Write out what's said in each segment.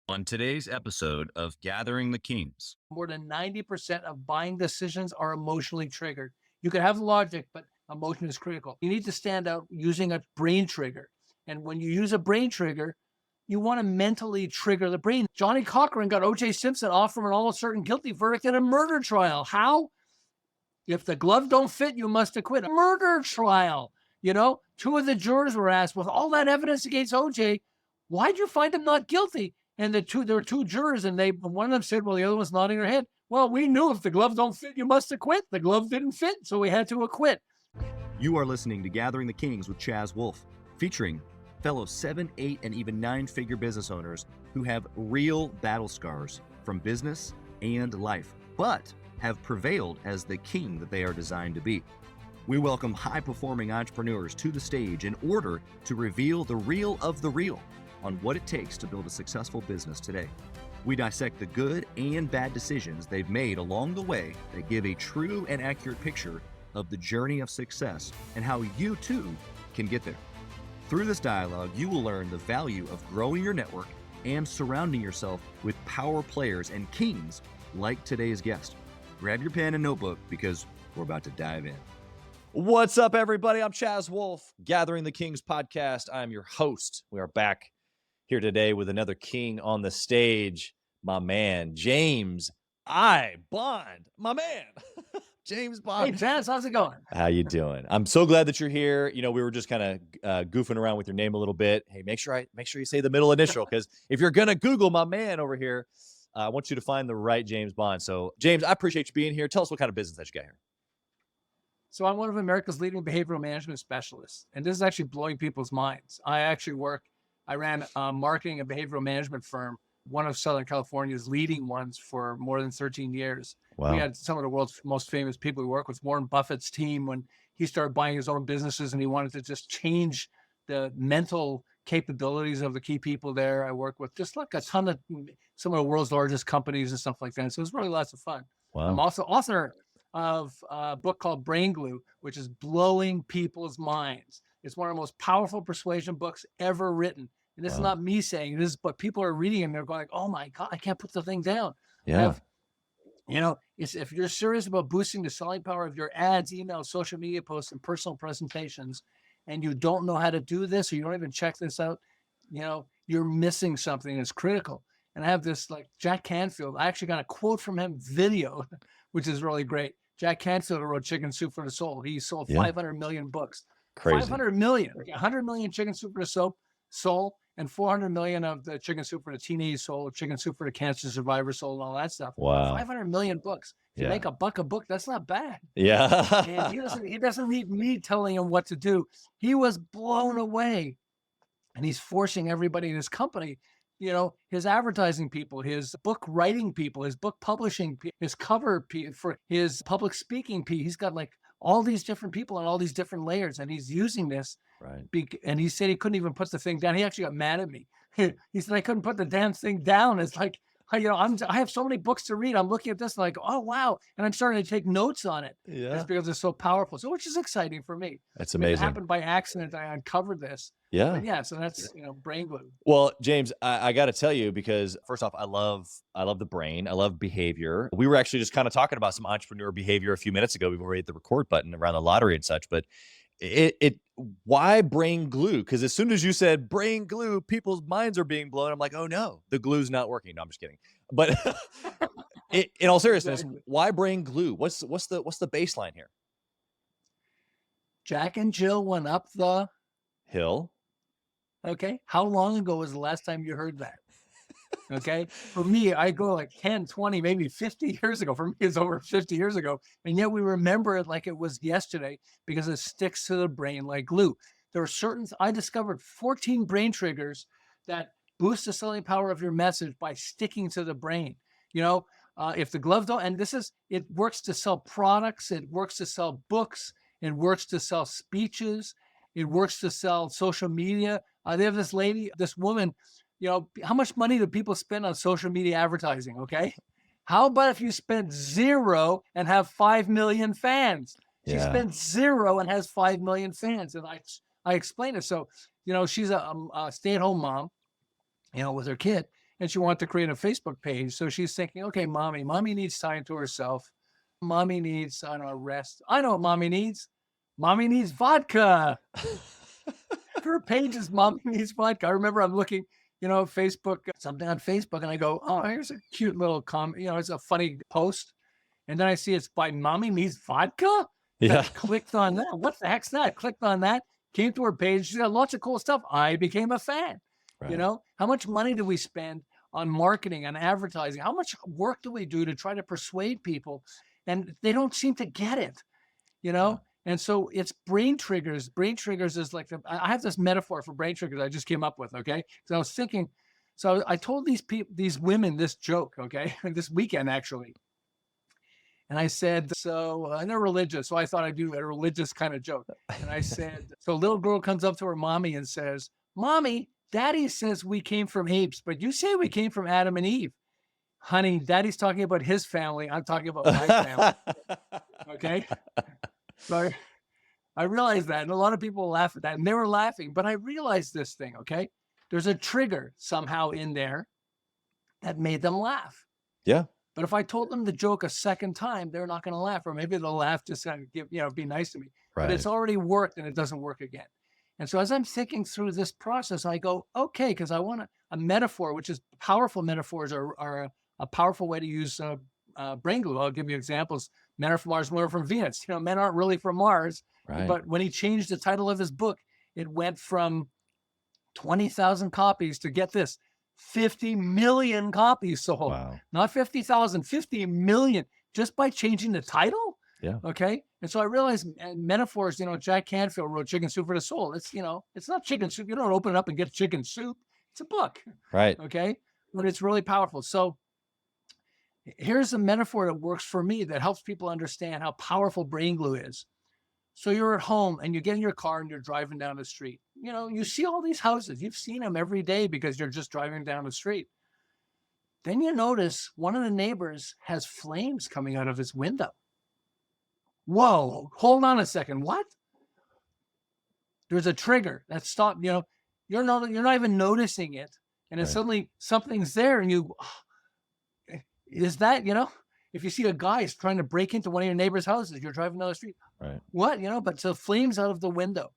On today's episode of Gathering the Kings. More than 90% of buying decisions are emotionally triggered. You can have logic, but emotion is critical. You need to stand out using a brain trigger. And when you use a brain trigger, you want to mentally trigger the brain. Johnny Cochran got O.J. Simpson off from an almost certain guilty verdict in a murder trial. How? If the glove don't fit, you must acquit. A murder trial. You know, two of the jurors were asked, with all that evidence against O.J., why'd you find him not guilty? And there were two jurors, and one of them said, well, the other one's nodding her head. Well, we knew if the glove don't fit, you must acquit. The glove didn't fit, so we had to acquit. You are listening to Gathering the Kings with Chaz, Wolfe, featuring fellow 7, 8, and even 9-figure business owners who have real battle scars from business and life, but have prevailed as the king that they are designed to be. We welcome high-performing entrepreneurs to the stage in order to reveal the real of the real on what it takes to build a successful business today. We dissect the good and bad decisions they've made along the way that give a true and accurate picture of the journey of success and how you too can get there. Through this dialogue, you will learn the value of growing your network and surrounding yourself with power players and kings like today's guest. Grab your pen and notebook because we're about to dive in. What's up, everybody? I'm Chaz Wolfe, Gathering the Kings podcast. I'm your host. We are back here today with another king on the stage, my man, James Bond, my man, James Bond. Hey, Chaz, how's it going? How you doing? I'm so glad that you're here. You know, we were just kind of goofing around with your name a little bit. Hey, make sure you say the middle initial, because if you're gonna Google my man over here, I want you to find the right James Bond. So, James, I appreciate you being here. Tell us what kind of business that you got here. So I'm one of America's leading behavioral management specialists, and this is actually blowing people's minds. I ran a marketing and behavioral management firm, one of Southern California's leading ones, for more than 13 years. Wow. We had some of the world's most famous people we work with. Warren Buffett's team, when he started buying his own businesses and he wanted to just change the mental capabilities of the key people there. I work with just like a ton of some of the world's largest companies and stuff like that. So it was really lots of fun. Wow. I'm also author of a book called Brain Glue, which is blowing people's minds. It's one of the most powerful persuasion books ever written. And this is not me saying this, but people are reading and they're going, oh my God, I can't put the thing down. Yeah. If you're serious about boosting the selling power of your ads, emails, social media posts, and personal presentations, and you don't know how to do this, or you don't even check this out, you're missing something that's critical. And I have this, like, Jack Canfield. I actually got a quote from him video, which is really great. Jack Canfield wrote Chicken Soup for the Soul. He sold 500 million books. Crazy. 500 million. 100 million Chicken Soup for the Soul, and 400 million of the Chicken Soup for the Teenage Soul, Chicken Soup for the Cancer Survivor Soul, and all that stuff. Wow. 500 million books. If you make $1 a book, that's not bad. Yeah. And he doesn't need me telling him what to do. He was blown away. And he's forcing everybody in his company, his advertising people, his book writing people, his book publishing, his cover for his public speaking. He's got like all these different people on all these different layers, and he's using this. Right. And he said he couldn't even put the thing down. He actually got mad at me. He said, I couldn't put the damn thing down. It's like, I have so many books to read. I'm looking at this and like, oh, wow. And I'm starting to take notes on it. Yeah. Just because it's so powerful. So, which is exciting for me. That's amazing. It happened by accident. I uncovered this. Yeah. But yeah. So that's, Brain Glue. Well, James, I got to tell you, because first off, I love the brain. I love behavior. We were actually just kind of talking about some entrepreneur behavior a few minutes ago before we hit the record button around the lottery and such. But why brain glue? Because as soon as you said brain glue, people's minds are being blown. I'm like, oh no, the glue's not working. No, I'm just kidding. But in all seriousness, why brain glue? What's the baseline here? Jack and Jill went up the hill. Okay. How long ago was the last time you heard that? Okay. For me, I go like 10, 20, maybe 50 years ago. For me, it's over 50 years ago. And yet we remember it like it was yesterday because it sticks to the brain like glue. There are I discovered 14 brain triggers that boost the selling power of your message by sticking to the brain. If the glove don't, and it works to sell products, it works to sell books, it works to sell speeches, it works to sell social media. They have this woman, how much money do people spend on social media advertising? Okay. How about if you spend 0 and have 5 million fans? She spends 0 and has 5 million fans. And I explained it. So, she's a stay-at-home mom, with her kid. and she wanted to create a Facebook page. So she's thinking, okay, mommy needs time to herself. Mommy needs, I don't know, rest. I know what mommy needs. Mommy needs vodka. Her page is mommy needs vodka. I remember I'm looking, Facebook, something on Facebook, and I go, oh, here's a cute little comment. It's a funny post. And then I see it's by mommy needs vodka. Yeah. I clicked on that. What the heck's that? Clicked on that. Came to her page. She's got lots of cool stuff. I became a fan. Right. How much money do we spend on marketing, on advertising? How much work do we do to try to persuade people? And they don't seem to get it, Yeah. And so it's brain triggers. Brain triggers is like, I have this metaphor for brain triggers I just came up with, okay? Because I was thinking, so I told these women this joke, okay? This weekend, actually. And I said, and they're religious, so I thought I'd do a religious kind of joke. And I said, so a little girl comes up to her mommy and says, Mommy, Daddy says we came from apes, but you say we came from Adam and Eve. Honey, Daddy's talking about his family. I'm talking about my family. Okay? So I realized that, and a lot of people laugh at that, and they were laughing, but I realized this thing, okay? There's a trigger somehow in there that made them laugh. Yeah. But if I told them the joke a second time, they're not going to laugh, or maybe they'll laugh just to be nice to me. Right. But it's already worked, and it doesn't work again. And so as I'm thinking through this process, I go, okay, because I want a metaphor, which is powerful metaphors are a powerful way to use brain glue. I'll give you examples. Men are from Mars, women are from Venus. Men aren't really from Mars. Right. But when he changed the title of his book, it went from 20,000 copies to, get this, 50 million copies sold. Wow. Not 50,000, 50 million, just by changing the title. Yeah. Okay. And so I realized metaphors, Jack Canfield wrote Chicken Soup for the Soul. It's, it's not chicken soup. You don't open it up and get chicken soup. It's a book. Right. Okay. But it's really powerful. So here's a metaphor that works for me that helps people understand how powerful brain glue is. So you're at home and you get in your car and you're driving down the street. You see all these houses. You've seen them every day because you're just driving down the street. Then you notice one of the neighbors has flames coming out of his window. Whoa, hold on a second. What? There's a trigger that stopped, you're not even noticing it. And then suddenly something's there and is that, if you see a guy is trying to break into one of your neighbor's houses, you're driving down the street. Right. What, but so flames out of the window.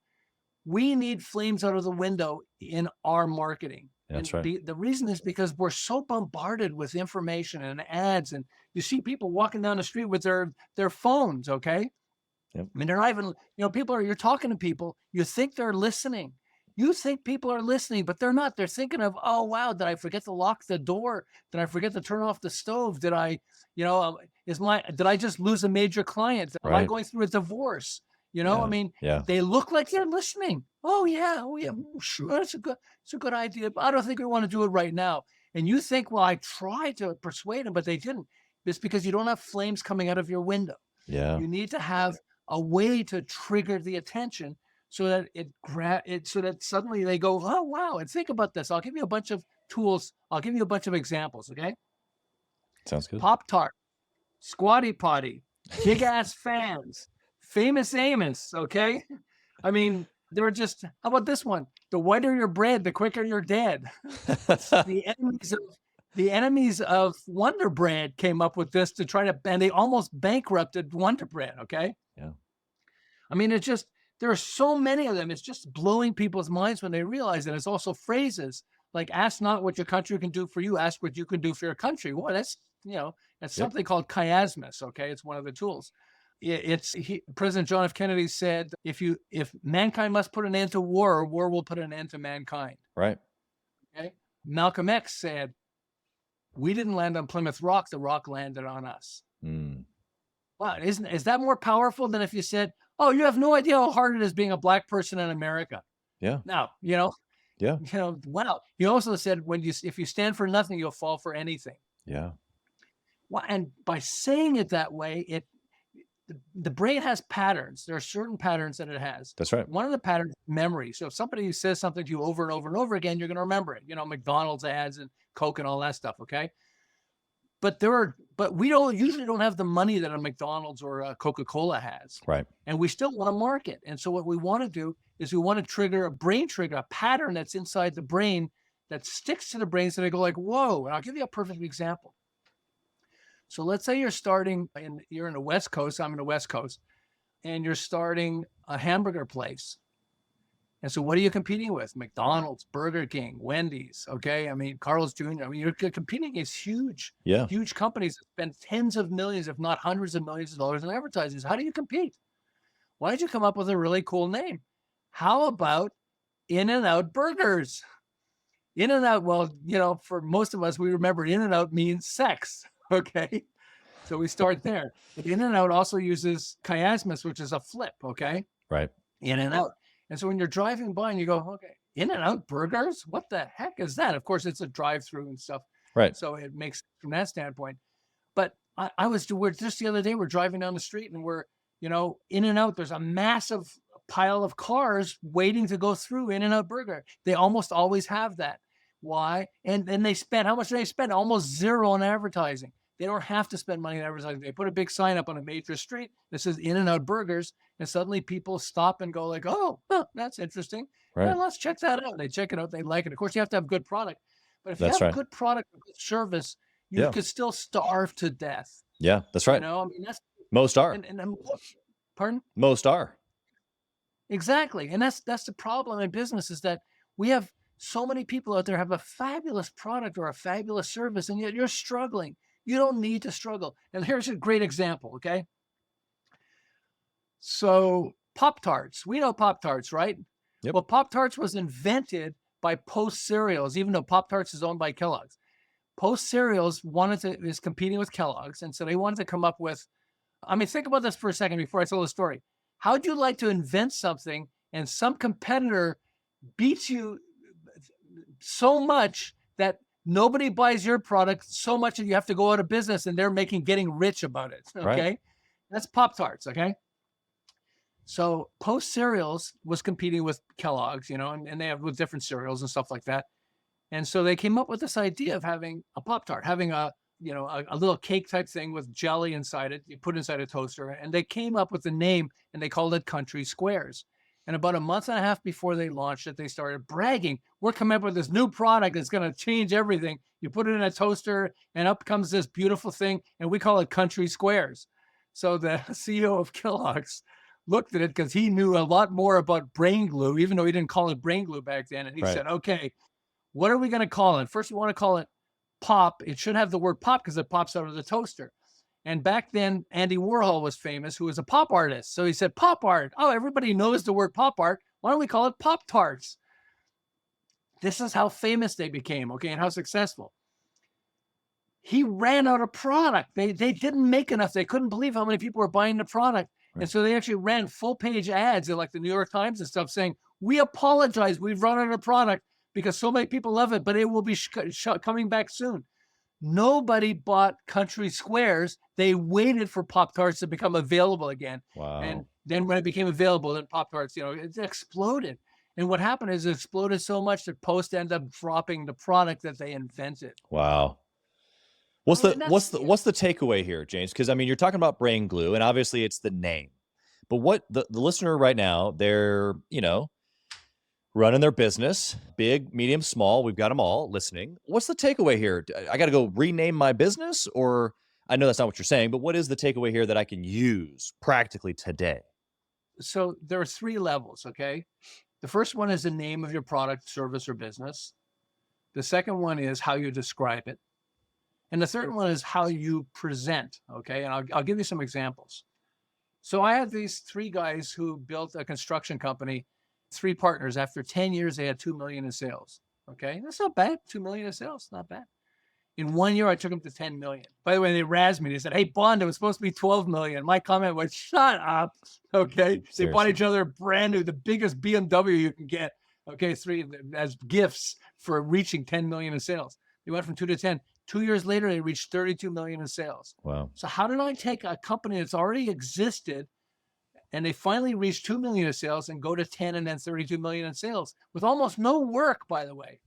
We need flames out of the window in our marketing. That's and right. The reason is because we're so bombarded with information and ads, and you see people walking down the street with their phones. Okay. Yep. I mean, they're not even, you're talking to people, you think they're listening. You think people are listening, but they're not. They're thinking of, oh, wow, did I forget to lock the door? Did I forget to turn off the stove? Did I, did I just lose a major client? Am I going through a divorce? I mean, they look like they're listening. Oh yeah, sure, it's a good idea, but I don't think we want to do it right now. And you think, well, I tried to persuade them, but they didn't. It's because you don't have flames coming out of your window. Yeah. You need to have a way to trigger the attention so that so that suddenly they go, oh wow, and think about this. I'll give you a bunch of tools. I'll give you a bunch of examples. Okay. Sounds good. Pop Tart, Squatty Potty, Big Ass Fans, Famous Amos. Okay. I mean, they were just, how about this one? The whiter your bread, the quicker you're dead. The enemies of Wonder Bread came up with this to try to, and they almost bankrupted Wonder Bread. Okay. Yeah. I mean, there are so many of them. It's just blowing people's minds when they realize it. It's also phrases like, ask not what your country can do for you, ask what you can do for your country. Well, that's something called chiasmus. Okay. It's one of the tools. President John F. Kennedy said, if mankind must put an end to war will put an end to mankind. Right. Okay. Malcolm X said, we didn't land on Plymouth Rock, the rock landed on us. Mm. Wow. Is that more powerful than if you said, oh, you have no idea how hard it is being a black person in America? Yeah. Now, Yeah. wow. He also said, if you stand for nothing, you'll fall for anything. Yeah. Well, and by saying it that way, the brain has patterns. There are certain patterns that it has. That's right. One of the patterns is memory. So if somebody says something to you over and over and over again, you're going to remember it. McDonald's ads and Coke and all that stuff. Okay. But we usually don't have the money that a McDonald's or a Coca-Cola has. Right. And we still want to market. And so what we want to do is we want to trigger a brain trigger, a pattern that's inside the brain that sticks to the brain. So they go like, whoa. And I'll give you a perfect example. So let's say you're in the West Coast, I'm in the West Coast, and you're starting a hamburger place. And so what are you competing with? McDonald's, Burger King, Wendy's, okay? I mean, Carl's Jr. I mean, you're competing against huge companies that spend tens of millions, if not hundreds of millions of dollars in advertising. So how do you compete? Why did you come up with a really cool name? How about In-N-Out Burgers? In-N-Out, well, for most of us, we remember In-N-Out means sex, okay? So we start there. But In-N-Out also uses chiasmus, which is a flip, okay? Right. In-N-Out. And so when you're driving by and you go, okay, In-N-Out Burgers? What the heck is that? Of course, it's a drive-through and stuff. Right. So it makes from that standpoint. But we're just the other day, we're driving down the street and we're, In-N-Out, there's a massive pile of cars waiting to go through In-N-Out Burger. They almost always have that. Why? And they spend, how much do they spend? Almost zero on advertising. They don't have to spend money on advertising. They put a big sign up on a major street that says In-N-Out Burgers, and suddenly people stop and go like, oh, that's interesting. Right. Well, let's check that out. They check it out. They like it. Of course, you have to have good product. But if you have good product, good service, you could still starve to death. Yeah, that's right. I mean, that's most are. Pardon? Most are. Exactly. And that's the problem in business, is that we have so many people out there have a fabulous product or a fabulous service, and yet you're struggling. You don't need to struggle. And here's a great example, okay? So Pop Tarts, we know Pop Tarts, right? Yep. Well, Pop Tarts was invented by Post Cereals, even though Pop Tarts is owned by Kellogg's. Post Cereals is competing with Kellogg's, and so they wanted to come up with, I mean, think about this for a second before I tell the story. How'd you like to invent something and some competitor beats you so much that nobody buys your product so much that you have to go out of business, and they're getting rich about it, okay? Right. That's Pop Tarts, okay? So Post Cereals was competing with Kellogg's, and they have with different cereals and stuff like that. And so they came up with this idea of having a Pop Tart, having a little cake type thing with jelly inside it. You put it inside a toaster, and they came up with the name, and they called it Country Squares. And about a month and a half before they launched it, they started bragging, we're coming up with this new product that's going to change everything. You put it in a toaster, and up comes this beautiful thing, and we call it Country Squares. So the CEO of Kellogg's looked at it, because he knew a lot more about brain glue, even though he didn't call it brain glue back then. And he said, okay, what are we going to call it? First, we want to call it Pop. It should have the word pop because it pops out of the toaster. And back then, Andy Warhol was famous, who was a pop artist. So he said, pop art. Oh, everybody knows the word pop art. Why don't we call it Pop Tarts? This is how famous they became, okay, and how successful. He ran out of product. They didn't make enough. They couldn't believe how many people were buying the product. Right. And so they actually ran full-page ads in like the New York Times and stuff saying, we apologize, we've run out of product because so many people love it, but it will be coming back soon. Nobody bought Country Squares. They waited for Pop Tarts to become available again. Wow. And then when it became available, then Pop Tarts, it exploded. And what happened is it exploded so much that Post ended up dropping the product that they invented. Wow. What's the takeaway here, James? Because I mean, you're talking about brain glue, and obviously it's the name. But what the listener right now, they're running their business, big, medium, small. We've got them all listening. What's the takeaway here? I got to go rename my business, or I know that's not what you're saying, but what is the takeaway here that I can use practically today? So there are 3 levels, okay? The first one is the name of your product, service, or business. The second one is how you describe it. And the third one is how you present, okay? And I'll give you some examples. So I had these 3 guys who built a construction company, 3 partners. After 10 years, they had 2 million in sales, okay? That's not bad, 2 million in sales, not bad. In 1 year, I took them to 10 million. By the way, they razzed me. They said, hey, Bond, it was supposed to be 12 million. My comment was, shut up, okay? They bought each other brand new, the biggest BMW you can get, okay, 3 as gifts for reaching 10 million in sales. They went from 2 to 10. 2 years later, they reached 32 million in sales. Wow. So how did I take a company that's already existed and they finally reached 2 million in sales and go to 10 and then 32 million in sales with almost no work, by the way?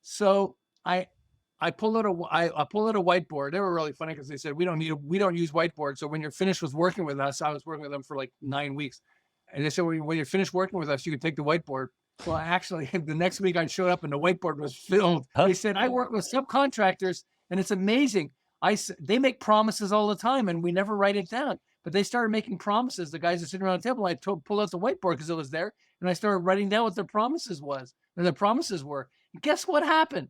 So I pulled out a whiteboard. They were really funny because they said, we don't use whiteboards. So when you're finished with working with us, I was working with them for like 9 weeks. And they said, when you're finished working with us, you can take the whiteboard Well, actually, the next week I showed up and the whiteboard was filled. Huh? They said, I work with subcontractors and it's amazing. They make promises all the time and we never write it down. But they started making promises. The guys are sitting around the table. I pulled out the whiteboard because it was there. And I started writing down what their promises were. And guess what happened?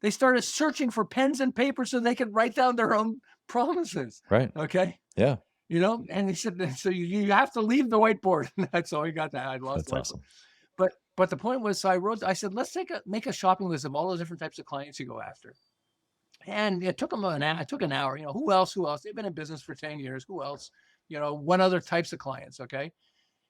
They started searching for pens and paper so they could write down their own promises. Right. Okay. Yeah. You know, and he said, so you have to leave the whiteboard. That's all he got that. I lost the whiteboard. Awesome. But the point was, so I said, let's make a shopping list of all the different types of clients you go after. And it took them it took an hour. You know, who else? They've been in business for 10 years. Who else? You know, what other types of clients? Okay.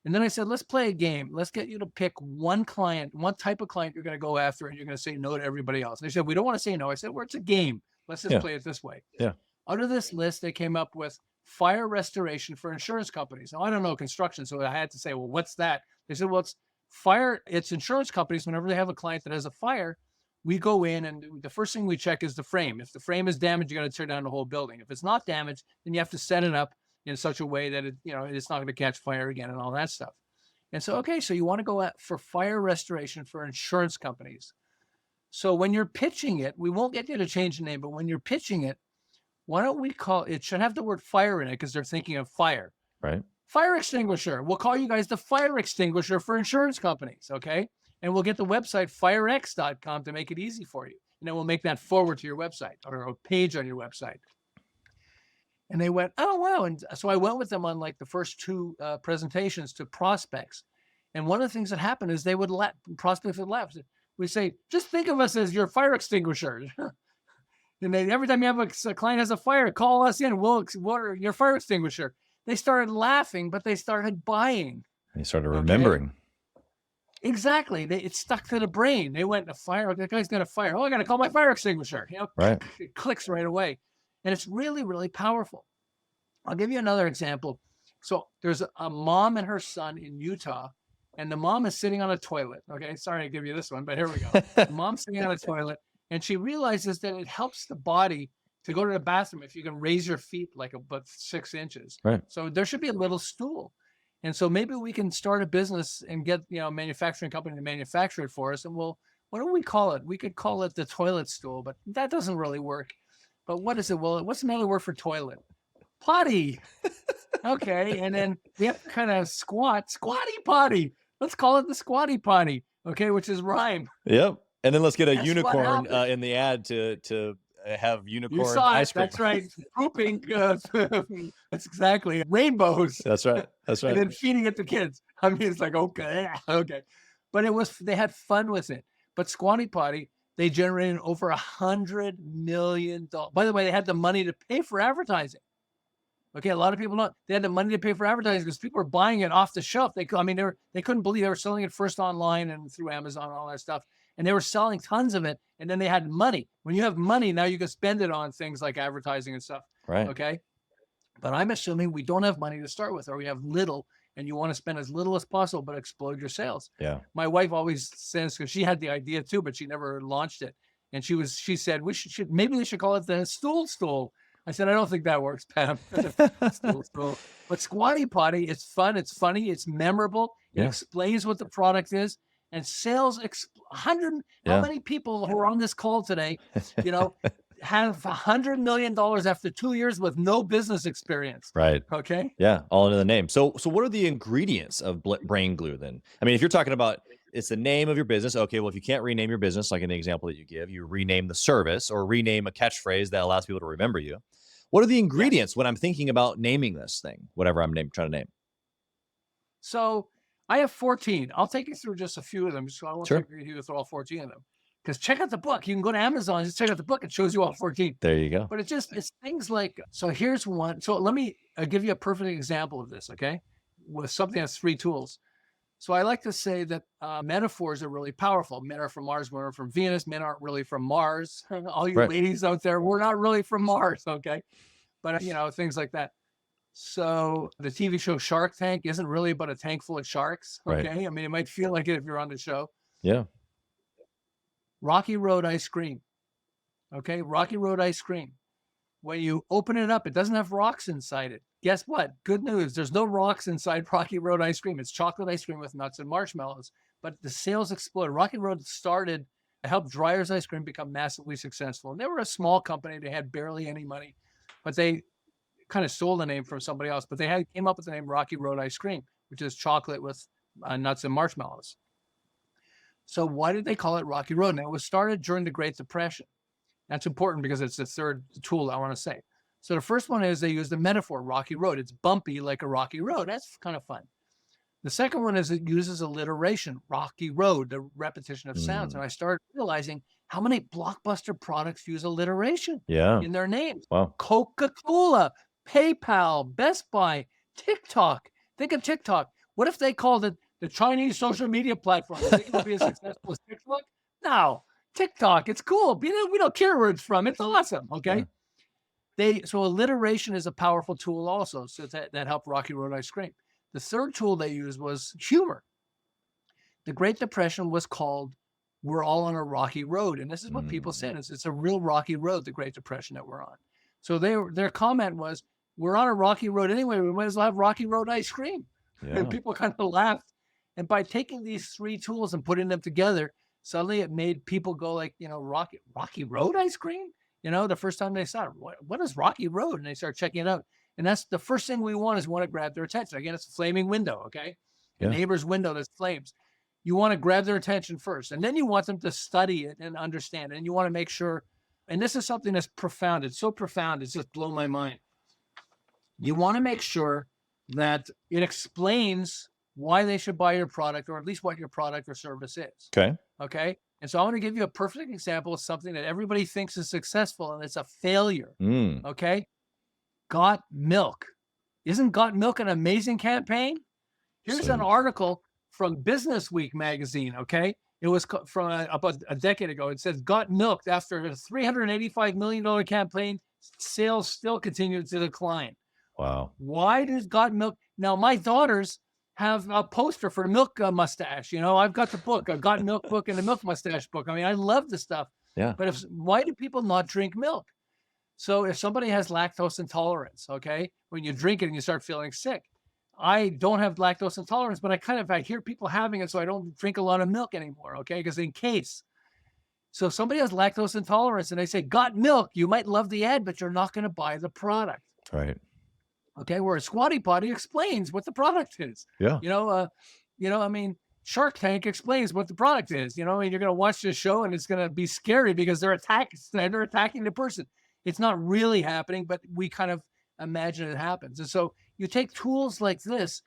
And then I said, let's play a game. Let's get you to pick one type of client you're going to go after, and you're going to say no to everybody else. And they said, we don't want to say no. I said, well, it's a game. Let's just play it this way. Yeah. Out of this list, they came up with fire restoration for insurance companies. Now, I don't know construction, so I had to say, well, what's that? They said, well, it's insurance companies. Whenever they have a client that has a fire, we go in and the first thing we check is the frame. If the frame is damaged, you got to tear down the whole building. If it's not damaged, then you have to set it up in such a way that it's not going to catch fire again and all that stuff. And so, okay, so you want to go for fire restoration for insurance companies. So when you're pitching it, we won't get you to change the name, but when you're pitching it, why don't we call it should have the word fire in it because they're thinking of fire. Right. Fire extinguisher. We'll call you guys the fire extinguisher for insurance companies. Okay. And we'll get the website firex.com to make it easy for you. And then we'll make that forward to your website or a page on your website. And they went, oh, wow. And so I went with them on like the first two presentations to prospects. And one of the things that happened is prospects would laugh. We say, just think of us as your fire extinguisher. And every time you have a client has a fire, call us in. We'll your fire extinguisher. They started laughing, but they started buying. They started remembering. Exactly. It stuck to the brain. They went to fire. The guy's got a fire. Oh, I got to call my fire extinguisher. Right. It clicks right away. And it's really, really powerful. I'll give you another example. So there's a mom and her son in Utah, and the mom is sitting on a toilet. Okay. Sorry to give you this one, but here we go. The mom's sitting on a toilet. And she realizes that it helps the body to go to the bathroom if you can raise your feet like about 6 inches. Right. So there should be a little stool. And so maybe we can start a business and get, a manufacturing company to manufacture it for us. And what do we call it? We could call it the toilet stool, but that doesn't really work. But what is it? Well, what's another word for toilet? Potty. Okay. And then we have to kind of squatty potty. Let's call it the squatty potty. Okay. Which is rhyme. Yep. And then let's get a unicorn in the ad to have unicorn ice cream. That's right. Pooping. That's exactly rainbows. That's right. That's right. And then feeding it to kids. I mean, it's like, okay. But they had fun with it. But Squatty Potty, they generated over $100 million. By the way, they had the money to pay for advertising. Okay, a lot of people don't. They had the money to pay for advertising because people were buying it off the shelf. They couldn't believe they were selling it first online and through Amazon and all that stuff. And they were selling tons of it. And then they had money. When you have money, now you can spend it on things like advertising and stuff. Right. Okay. But I'm assuming we don't have money to start with, or we have little, and you want to spend as little as possible, but explode your sales. Yeah. My wife always says, because she had the idea too, but she never launched it. And she said, maybe we should call it the stool. I said, I don't think that works, Pam. stool. But Squatty Potty, it's fun. It's funny. It's memorable. It explains what the product is. And sales, 100. Yeah. How many people who are on this call today, have $100 million after 2 years with no business experience? Right. Okay. Yeah. All into the name. So what are the ingredients of brain glue then? I mean, if you're talking about it's the name of your business. Okay. Well, if you can't rename your business, like in the example that you give, you rename the service or rename a catchphrase that allows people to remember you. What are the ingredients when I'm thinking about naming this thing, whatever I'm trying to name? So I have 14. I'll take you through just a few of them. So I won't take you through all 14 of them. Because check out the book. You can go to Amazon, just check out the book. It shows you all 14. There you go. But it's things like, so here's one. So let me give you a perfect example of this, okay? With something that's 3 tools. So I like to say that metaphors are really powerful. Men are from Mars, women are from Venus. Men aren't really from Mars. All you ladies out there, we're not really from Mars, okay? But, things like that. So the TV show Shark Tank isn't really about a tank full of sharks, okay? Right. I mean, it might feel like it if you're on the show. Yeah. Rocky Road ice cream, okay? Rocky Road ice cream. When you open it up, it doesn't have rocks inside it. Guess what? Good news. There's no rocks inside Rocky Road ice cream. It's chocolate ice cream with nuts and marshmallows. but the sales exploded. Rocky Road started to help Dreyer's Ice Cream become massively successful. And they were a small company. They had barely any money, but they kind of stole the name from somebody else. But they came up with the name Rocky Road Ice Cream, which is chocolate with nuts and marshmallows. So why did they call it Rocky Road? And it was started during the Great Depression. That's important because it's the third tool I want to say. So the first one is they use the metaphor, Rocky Road. It's bumpy like a rocky road. That's kind of fun. The second one is it uses alliteration, Rocky Road, the repetition of sounds. And I started realizing how many blockbuster products use alliteration in their names. Wow. Coca-Cola, PayPal, Best Buy, TikTok. Think of TikTok. What if they called it the Chinese social media platform? You think it would be as successful as TikTok? No. TikTok, it's cool. We don't care where it's from. It's awesome. Okay. Yeah. So alliteration is a powerful tool also. So that helped Rocky Road Ice Cream. The third tool they used was humor. The Great Depression was called "We're all on a rocky road," and this is what people said: it's a real rocky road, the Great Depression that we're on. So their comment was, "We're on a rocky road anyway. We might as well have Rocky Road Ice Cream." Yeah. And people kind of laughed. And by taking these three tools and putting them together, suddenly it made people go like, Rocky Road Ice Cream. The first time they saw it, what is Rocky Road? And they start checking it out. And that's the first thing we want to grab their attention. Again, it's a flaming window, okay? Yeah. A neighbor's window that flames. You want to grab their attention first, and then you want them to study it and understand it. And you want to make sure, and this is something that's profound. It's so profound, it's just blown my mind. You want to make sure that it explains why they should buy your product, or at least what your product or service is. Okay? And so I want to give you a perfect example of something that everybody thinks is successful, and it's a failure. Okay? Got Milk. Isn't Got Milk an amazing campaign? Here's an article from Business Week magazine, okay? It was from about a decade ago. It says, Got Milk, after a $385 million campaign, sales still continue to decline. Wow. Why does Got Milk? Now, my daughters have a poster for the Milk mustache. I've got the book, a Got Milk book and the Milk mustache book. I mean, I love the stuff. Yeah. But why do people not drink milk? So if somebody has lactose intolerance, okay, when you drink it and you start feeling sick, I don't have lactose intolerance, but I hear people having it, so I don't drink a lot of milk anymore, okay, because in case. So if somebody has lactose intolerance and they say, Got Milk, you might love the ad, but you're not going to buy the product. Right. Okay, whereas Squatty Potty explains what the product is. Yeah. Shark Tank explains what the product is. You're going to watch this show and it's going to be scary because they're attacking the person. It's not really happening, but we kind of imagine it happens. And so you take tools like this.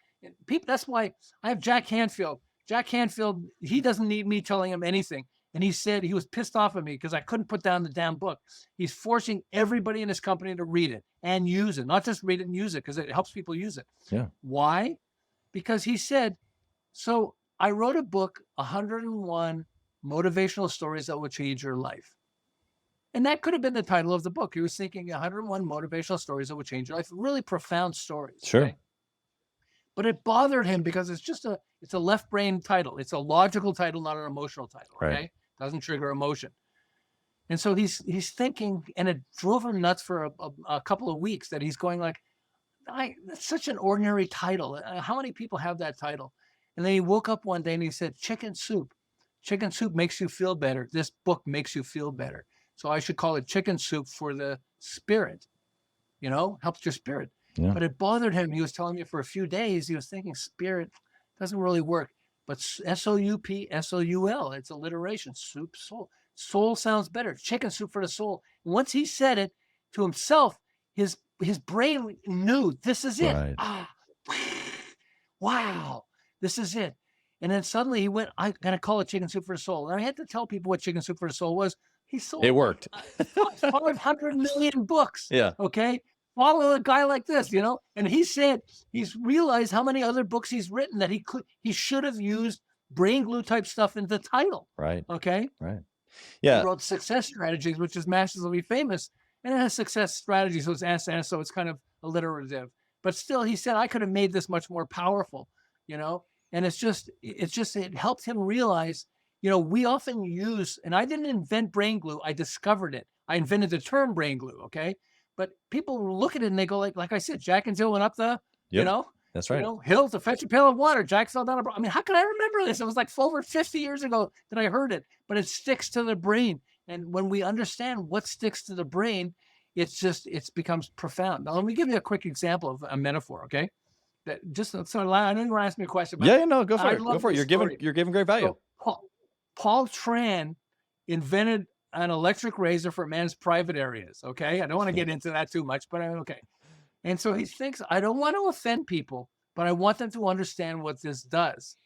People, that's why I have Jack Canfield. Jack Canfield, he doesn't need me telling him anything. And he said he was pissed off at me because I couldn't put down the damn book. He's forcing everybody in his company to read it and use it. Not just read it and use it, because it helps people use it. Yeah. Why? Because he said, so I wrote a book, 101 Motivational Stories That Will Change Your Life. And that could have been the title of the book. He was thinking 101 Motivational Stories That Will Change Your Life. Really profound stories. Sure. Okay? But it bothered him because it's a left brain title. It's a logical title, not an emotional title. Okay. Right. Doesn't trigger emotion. And so he's thinking, and it drove him nuts for a couple of weeks, that he's going like, that's such an ordinary title. How many people have that title? And then he woke up one day and he said, Chicken Soup. Chicken Soup makes you feel better. This book makes you feel better. So I should call it Chicken Soup for the spirit, helps your spirit. Yeah. But it bothered him. He was telling me for a few days, he was thinking spirit doesn't really work. But SOUP, SOUL, it's alliteration. Soup, soul. Soul sounds better. Chicken soup for the soul. Once he said it to himself, his brain knew this is it. Right. Wow, this is it. And then suddenly he went, I'm going to call it Chicken Soup for the Soul. And I had to tell people what Chicken Soup for the Soul was. He sold it worked. 500 million books. Yeah. Okay. Follow a guy like this, and he said he's realized how many other books he's written that he should have used brain glue type stuff in the title. Right. Okay. Right. Yeah. He wrote Success Strategies, which is massively famous, and it has success strategies. So it's SS, so it's kind of alliterative. But still, he said I could have made this much more powerful, And it helped him realize, we often use, and I didn't invent brain glue, I discovered it. I invented the term brain glue. Okay. But people look at it and they go like I said, Jack and Jill went up the, That's right. Hill to fetch a pail of water. Jack fell down. I mean, how can I remember this? It was like over 50 years ago that I heard it, but it sticks to the brain. And when we understand what sticks to the brain, it becomes profound. Now, let me give you a quick example of a metaphor, okay? That just so I know you want to ask me a question, but No, go for it. Go for it. You're giving great value. So Paul Tran invented an electric razor for men's private areas. Okay, I don't want to get into that too much, but okay. And so he thinks, I don't want to offend people, but I want them to understand what this does.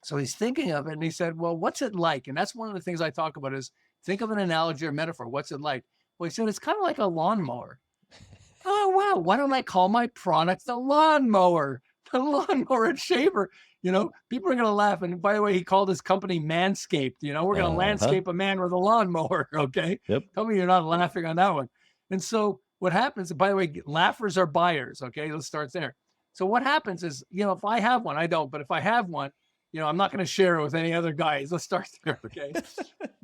So he's thinking of it, and he said, well, what's it like? And that's one of the things I talk about is think of an analogy or metaphor. What's it like? Well, he said, it's kind of like a lawnmower. Oh, wow. Why don't I call my product the lawnmower? The lawnmower and shaver. People are going to laugh. And by the way, he called his company Manscaped. We're going to landscape a man with a lawnmower. Okay. Yep. Tell me you're not laughing on that one. And so what happens, by the way, laughers are buyers. Okay. Let's start there. So what happens is, if I have one, I don't, but if I have one, I'm not going to share it with any other guys. Let's start there, okay?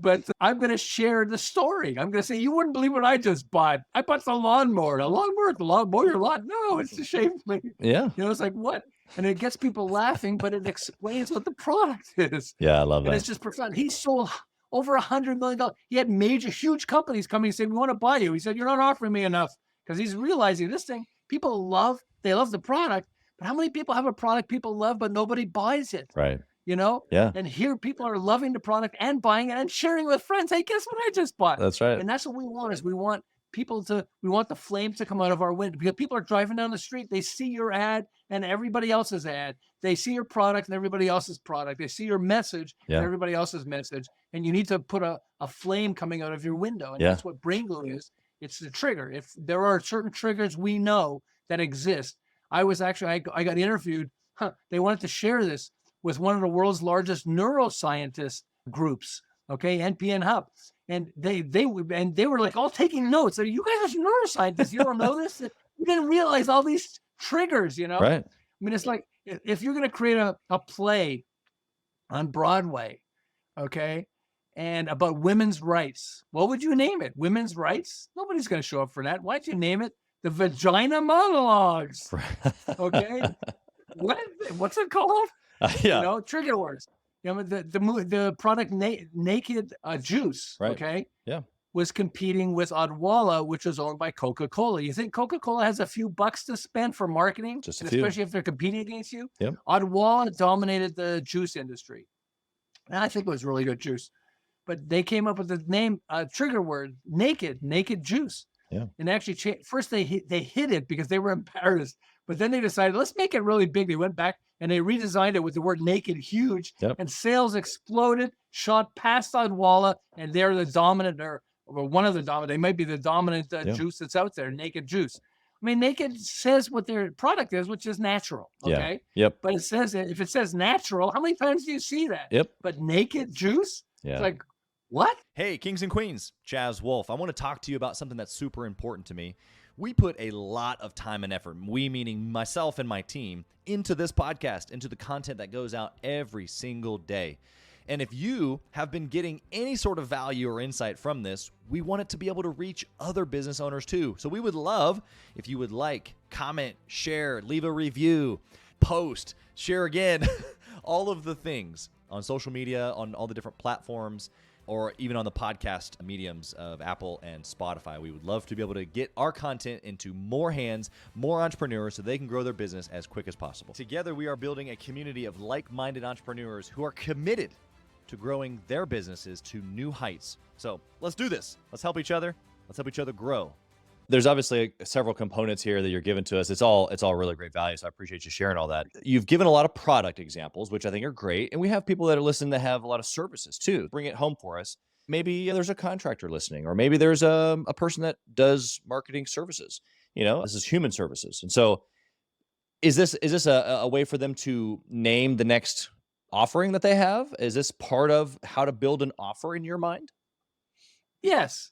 But I'm going to share the story. I'm going to say, you wouldn't believe what I just bought. I bought the lawnmower. The lawnmower, your lawn. No, it's a shame. Yeah. It's like, what? And it gets people laughing, but it explains what the product is. Yeah, I love that. And it's just profound. He sold over $100 million. He had huge companies coming and saying, we want to buy you. He said, you're not offering me enough. Because he's realizing this thing, people love the product. But how many people have a product people love, but nobody buys it? Right. Yeah. And here people are loving the product and buying it and sharing with friends. Hey, guess what I just bought? That's right. And that's what we want we want the flame to come out of our window, because people are driving down the street. They see your ad and everybody else's ad. They see your product and everybody else's product. They see your message and everybody else's message. And you need to put a flame coming out of your window. And that's what brain glue is. It's the trigger. If there are certain triggers we know that exist. I got interviewed. They wanted to share this with one of the world's largest neuroscientist groups, okay, NPN Hub. And they were like all taking notes. So you guys are neuroscientists. You don't know this? You didn't realize all these triggers, Right. I mean, it's like if you're going to create a play on Broadway, okay, and about women's rights, what would you name it? Women's rights? Nobody's going to show up for that. Why'd you name it The Vagina Monologues? Okay. What's it called? Trigger words. The product Naked Juice, right. Okay, yeah, was competing with Odwalla, which is owned by Coca-Cola. You think Coca-Cola has a few bucks to spend for marketing, just a few, especially if they're competing against you? Yep. Odwalla dominated the juice industry, and I think it was really good juice. But they came up with the name, trigger word, Naked Juice. Yeah. And actually, first they hid it because they were embarrassed. But then they decided, let's make it really big. They went back and they redesigned it with the word naked huge. Yep. And sales exploded, shot past Odwalla, and they're the dominant, or one of the dominant. They might be the dominant juice that's out there, Naked Juice. I mean, Naked says what their product is, which is natural. Okay. Yeah. Yep. But if it says natural, how many times do you see that? Yep. But Naked Juice? Yeah. It's like, what? Hey, kings and queens, Chaz Wolfe. I want to talk to you about something that's super important to me. We put a lot of time and effort, we meaning myself and my team, into this podcast, into the content that goes out every single day. And if you have been getting any sort of value or insight from this, we want it to be able to reach other business owners too. So we would love if you would like, comment, share, leave a review, post, share again, all of the things on social media, on all the different platforms, or even on the podcast mediums of Apple and Spotify. We would love to be able to get our content into more hands, more entrepreneurs, so they can grow their business as quick as possible. Together, we are building a community of like-minded entrepreneurs who are committed to growing their businesses to new heights. So let's do this. Let's help each other. Let's help each other grow. There's obviously several components here that you're giving to us. It's all really great value. So I appreciate you sharing all that. You've given a lot of product examples, which I think are great. And we have people that are listening that have a lot of services too. Bring it home for us. Maybe there's a contractor listening, or maybe there's a person that does marketing services. This is human services. And so is this a way for them to name the next offering that they have? Is this part of how to build an offer in your mind? Yes.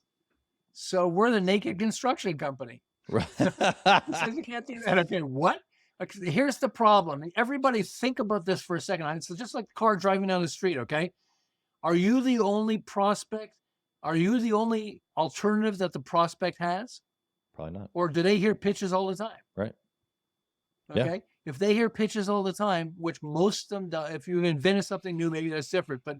So we're the Naked Construction Company. Right. Says you can't do that. Okay, what? Here's the problem. Everybody think about this for a second. It's just like the car driving down the street, okay? Are you the only prospect? Are you the only alternative that the prospect has? Probably not. Or do they hear pitches all the time? Right. Okay. Yeah. if they hear pitches all the time, which most of them do, if you invented something new, maybe that's different. But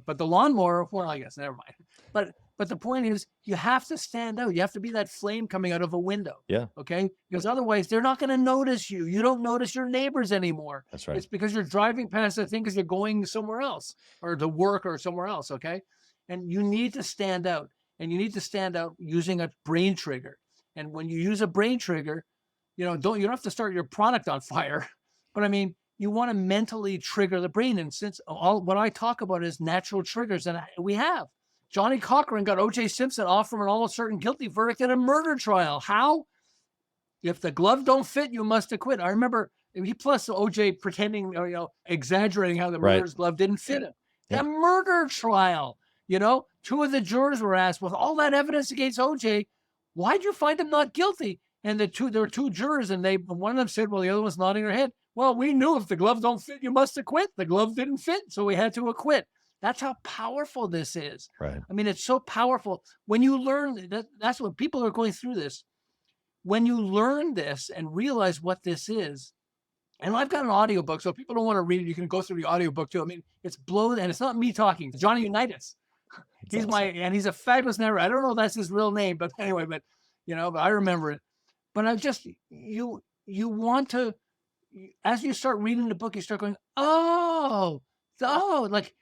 but the lawnmower, well, I guess never mind. But the point is, you have to stand out. You have to be that flame coming out of a window. Yeah. Okay. Because otherwise, they're not going to notice you. You don't notice your neighbors anymore. That's right. It's because you're driving past the thing because you're going somewhere else or to work or somewhere else. Okay. And you need to stand out, and you need to stand out using a brain trigger. And when you use a brain trigger, you don't have to start your product on fire, but I mean, you want to mentally trigger the brain. And since what I talk about is natural triggers, and we have. Johnny Cochran got O.J. Simpson off from an all certain guilty verdict in a murder trial. How? If the glove don't fit, you must acquit. I remember he plus O.J. pretending, exaggerating how the murderer's glove didn't fit him. Yeah. A murder trial, two of the jurors were asked, with all that evidence against O.J., why'd you find him not guilty? And there were two jurors, and one of them said, well, the other one's nodding her head. Well, we knew if the glove don't fit, you must acquit. The glove didn't fit, so we had to acquit. That's how powerful this is. Right. I mean, it's so powerful. When you learn that's what people are going through this. When you learn this and realize what this is, and I've got an audiobook, so if people don't want to read it, you can go through the audiobook too. I mean, it's blown, and it's not me talking. It's Johnny Unitas. He's awesome. He's a fabulous narrator. I don't know if that's his real name, but anyway, but I remember it. But I just, you want to, as you start reading the book, you start going, oh, like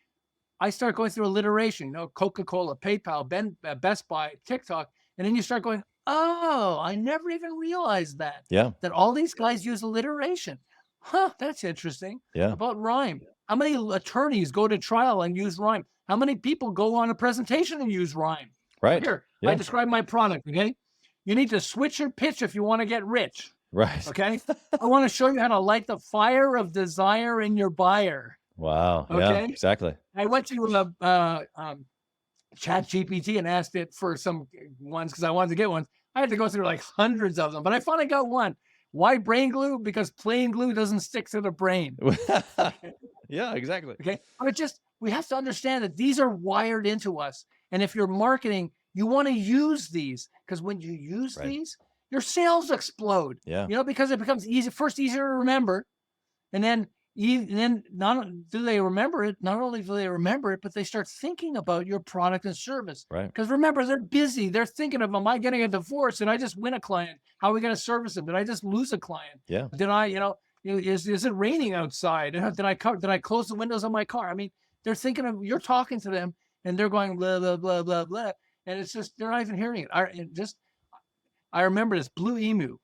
I start going through alliteration, Coca-Cola, PayPal, Best Buy, TikTok. And then you start going, oh, I never even realized that. Yeah. That all these guys use alliteration. Huh, that's interesting. Yeah. About rhyme. How many attorneys go to trial and use rhyme? How many people go on a presentation and use rhyme? Right. Here, yeah. I describe my product, okay? You need to switch your pitch if you want to get rich. Right. Okay. I want to show you how to light the fire of desire in your buyer. Wow. Okay. Yeah, exactly. I went to Chat GPT and asked it for some ones because I wanted to get one. I had to go through like hundreds of them, but I finally got one. Why brain glue? Because plain glue doesn't stick to the brain. Okay. Yeah, exactly. Okay. But we have to understand that these are wired into us. And if you're marketing, you want to use these, because when you use these, your sales explode. Yeah. Because it becomes easier to remember. And then not do they remember it, not only do they remember it, but they start thinking about your product and service. Right. Because remember, they're busy. They're thinking of, am I getting a divorce? Did I just win a client? How are we going to service them? Did I just lose a client? Yeah. Did I, is it raining outside? Did I close the windows on my car? I mean, they're thinking of, you're talking to them and they're going blah, blah, blah, blah, blah. And it's just, they're not even hearing it. I remember this Blue Emu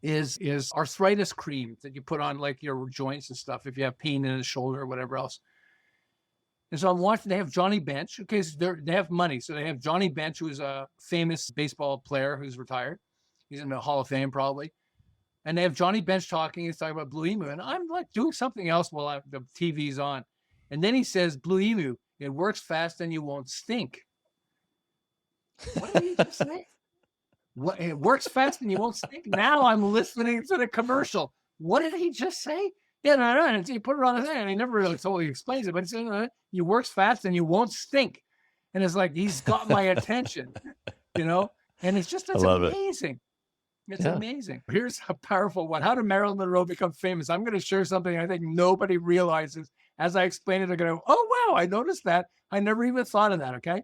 is arthritis cream that you put on like your joints and stuff if you have pain in the shoulder or whatever else. And so I'm watching, they have Johnny Bench. Okay, so they have money. So they have Johnny Bench, who is a famous baseball player who's retired. He's in the Hall of Fame probably. And they have Johnny Bench talking. He's talking about Blue Emu. And I'm like doing something else while the TV's on. And then he says, Blue Emu, it works fast and you won't stink. What did he just say? What, it works fast and you won't stink. Now I'm listening to the commercial. What did he just say? Yeah, no. And he put it on the thing, and he never really totally explains it. But he said, "It works fast and you won't stink." And it's like he's got my attention, And it's amazing. It's amazing. Here's a powerful one. How did Marilyn Monroe become famous? I'm going to share something I think nobody realizes. As I explain it, they're going to go, "Oh wow, I noticed that. I never even thought of that." Okay.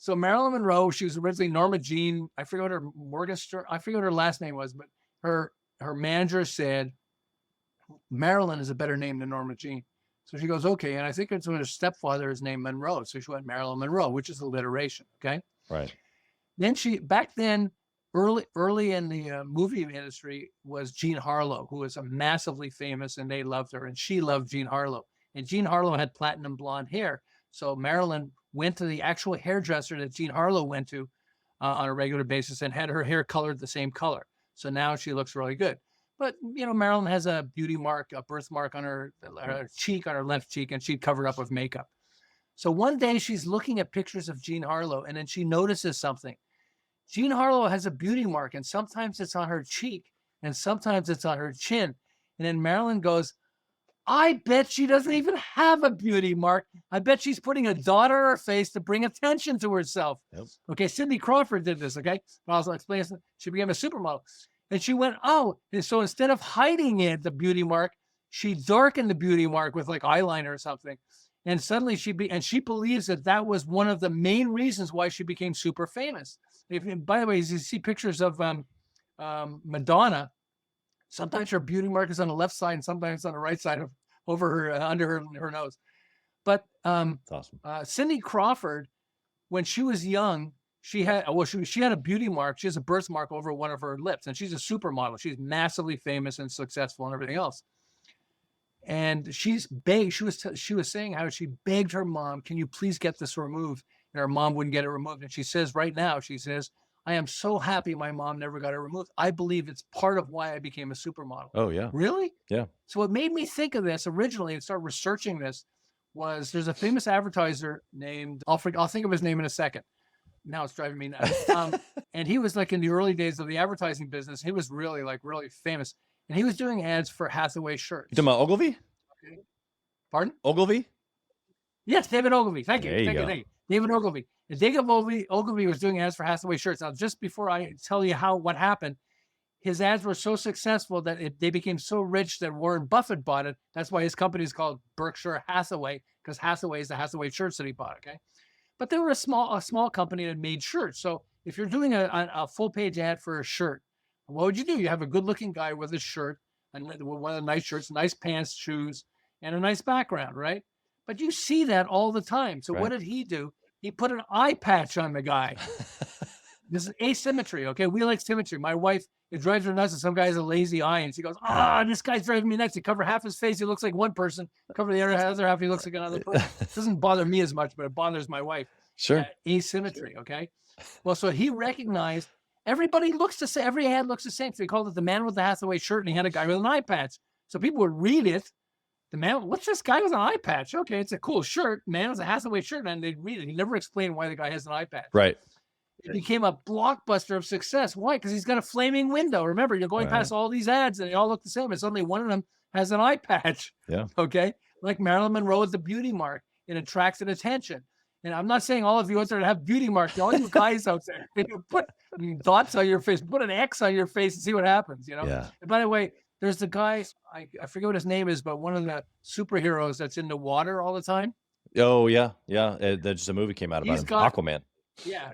So Marilyn Monroe, she was originally Norma Jean. I forget what her last name was, but her manager said, Marilyn is a better name than Norma Jean. So she goes, okay. And I think it's when her stepfather is named Monroe. So she went Marilyn Monroe, which is alliteration. Okay. Right. Then back then, early in the movie industry was Jean Harlow, who was a massively famous, and they loved her, and she loved Jean Harlow. And Jean Harlow had platinum blonde hair. So Marilyn went to the actual hairdresser that Jean Harlow went to on a regular basis and had her hair colored the same color. So now she looks really good. But, Marilyn has a beauty mark, a birthmark on her cheek, on her left cheek, and she'd covered up with makeup. So one day she's looking at pictures of Jean Harlow, and then she notices something. Jean Harlow has a beauty mark, and sometimes it's on her cheek, and sometimes it's on her chin. And then Marilyn goes, I bet she doesn't even have a beauty mark. I bet she's putting a dot on her face to bring attention to herself. Yep. Okay, Cindy Crawford did this, okay? I'll explain this. She became a supermodel. And she went, oh, and so instead of hiding it, the beauty mark, she darkened the beauty mark with like eyeliner or something. And suddenly she believes that was one of the main reasons why she became super famous. By the way, as you see pictures of Madonna, sometimes her beauty mark is on the left side and sometimes on the right side of over her under her nose. But That's awesome. Cindy Crawford, when she was young, she had a beauty mark. She has a birthmark over one of her lips, and she's a supermodel. She's massively famous and successful and everything else. And she's begged. She was saying how she begged her mom, "Can you please get this removed?" And her mom wouldn't get it removed. And she says, right now, she says, "I am so happy my mom never got it removed. I believe it's part of why I became a supermodel." Oh yeah. Really? Yeah. So what made me think of this originally and start researching this was there's a famous advertiser named I'll think of his name in a second. Now it's driving me nuts. And he was like in the early days of the advertising business. He was really famous. And he was doing ads for Hathaway shirts. You talking about Ogilvy? Pardon? Ogilvy? Yes, David Ogilvy. Thank you. There you Thank go. you. Thank you. David Ogilvy. And David Ogilvy was doing ads for Hathaway shirts. Now, just before I tell you what happened, his ads were so successful that they became so rich that Warren Buffett bought it. That's why his company is called Berkshire Hathaway, because Hathaway is the Hathaway shirts that he bought. Okay. But they were a small company that made shirts. So if you're doing a full page ad for a shirt, what would you do? You have a good looking guy with a shirt and one of the nice shirts, nice pants, shoes, and a nice background, right? But you see that all the time. So what did he do? He put an eye patch on the guy. This is asymmetry, okay? We like symmetry. My wife, it drives her nuts that some guy has a lazy eye, and she goes, this guy's driving me nuts. He cover half his face, he looks like one person. Cover the other half, he looks like another person. It doesn't bother me as much, but it bothers my wife. Sure. Asymmetry, okay? Well, so he recognized everybody looks the same. Every ad looks the same. So he called it the man with the Hathaway shirt, and he had a guy with an eye patch. So people would read it. The man, what's this guy with an eye patch? Okay, it's a cool shirt. Man with a Hathaway shirt, and they'd read it. He never explained why the guy has an eye patch. Right. It became a blockbuster of success. Why? Because he's got a flaming window. Remember, you're going past all these ads, and they all look the same, and suddenly one of them has an eye patch. Yeah. Okay? Like Marilyn Monroe with the beauty mark. It attracts attention. And I'm not saying all of you out there have beauty marks. All you guys out there, put dots on your face, put an X on your face and see what happens, you know? Yeah. And by the way, there's the guy, I forget what his name is, but one of the superheroes that's in the water all the time. Oh yeah. Yeah. There's a movie came out about him. Aquaman. Yeah.